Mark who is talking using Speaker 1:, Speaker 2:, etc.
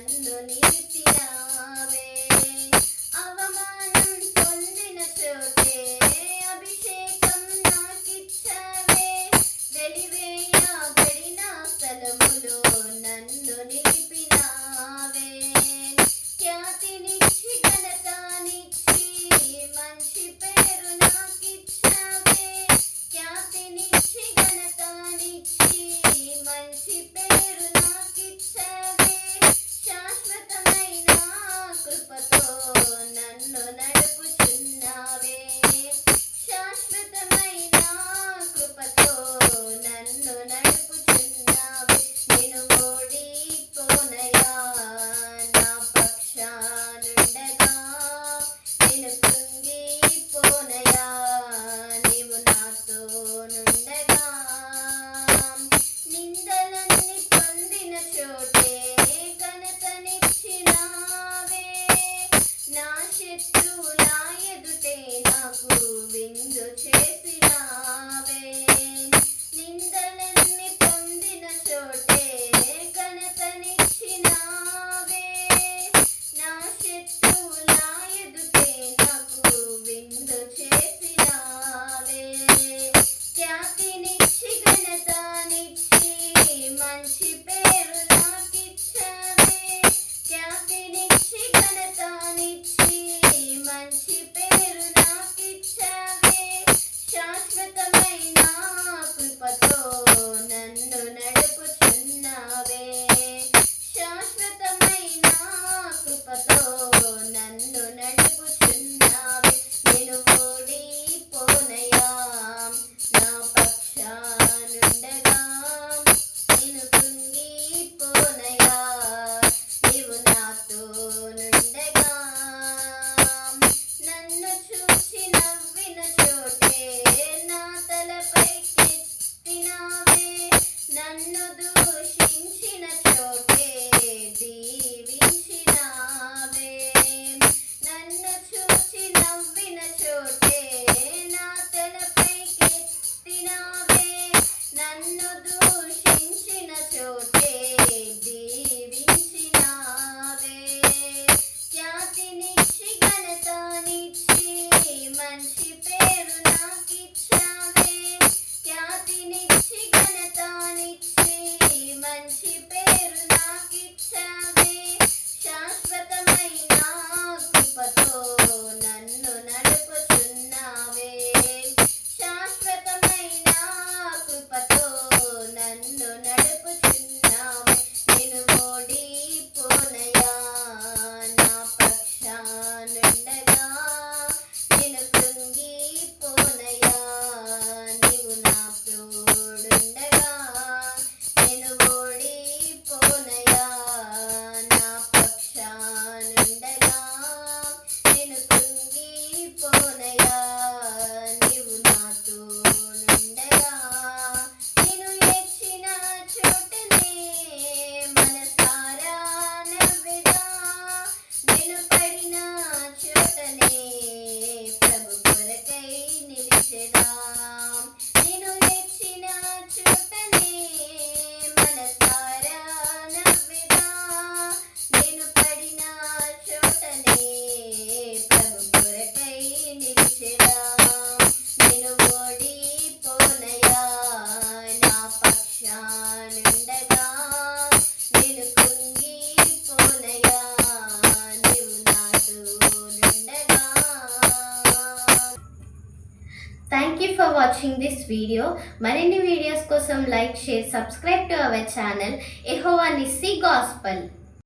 Speaker 1: నన్ను నిలిపినావే. అవమానం పొందిన చోటే అభిషేకం నాకిచ్చావే. వెలివేయబడిన స్థలములో నన్ను నిలిపినావే. ఖ్యాతినిచ్చి ఘనతనిచ్చి మంచి పేరు నాకిచ్చావే. ఖ్యాతినిచ్చి ఘనతనిచ్చి మంచి పేరు నాకిచ్చావే. శాశ్వతమైన కృపతో నన్ను నడుపుచున్నావే. శాశ్వతమైన కృపతో నన్ను నడుపుచున్నావే. నేను ఓడిపోనయా నా పక్షానుండగా. నేను కృంగిపోనయా నీవు నాతో నుండగా. నిందలన్నీ పొందిన చోటే ఘనతనిచ్చినావే. నా శత్రువుల ఎదుటే నాకు విందు చేసినావే. నిందలన్నీ పొందిన చోటే ఘనతనిచ్చినావే. నా శత్రువుల ఎదుటే నాకు విందు చేసినావే. ఖ్యాతినిచ్చి ఘనతనిచ్చి మంచి పేరు నాకిచ్చావే. ఖ్యాతినిచ్చి ఘనతనిచ్చి మంచి పేరు నాకిచ్చావే. శాశ్వతమైన కృపతో నన్ను నడుపుచున్నావే. శాశ్వతమైన కృపతో నన్ను నడుపుచున్నావే. నేను ఓడిపోనయా నా పక్షానుండగా. నేను కృంగిపోనయా నీవు నాతో నుండగా. నన్ను చూసి నవ్విన చోటే నా తలపైకెత్తినావే. నన్ను దూషించిన చోటే దీవించినావే. నన్ను చూసి నవ్విన చోటే నా తలపైకెత్తినావే. నన్ను దూషించిన చోటే దీవించినావే. ఖ్యాతినిచ్చి ఘనతనిచ్చి మంచి పేరు నాకిచ్చావే. ఖ్యాతినిచ్చి ఘనతనిచ్చి మంచి పేరు నాకిచ్చావే. శాశ్వతమైన కృపతో నన్ను నడుపుచున్నావే. శాశ్వతమైన కృపతో నన్ను నడుపుచున్నావే. నేను ఓడిపోనయా నా పక్షానుండగా. నేను కృంగిపోనయా నీవు నా తోడుండగా. నేను ఓడిపోనయా నా పక్షానుండగా. నేను కృంగిపోనయా నీవు నా తోడుండగా. నేను ఏడ్చిన చోటనే మనసారా నవ్వెదా. నేను పడిన చోటనే ప్రభు కొరకై నిలిచెదా. నేను ఏడ్చిన చోటనే మనసారా నవ్వెదా. నేను పడిన చోటనే ప్రభు కొరకై నిలిచెదా. నేను ఓడిపోనయా నా పక్షానుండగా. నేను కృంగిపోనయా నీవు నాతో నుండగా. Thank you for watching this video. మరిన్ని వీడియోస్ కోసం like, share, subscribe to our channel Jehovah Nissy gospel.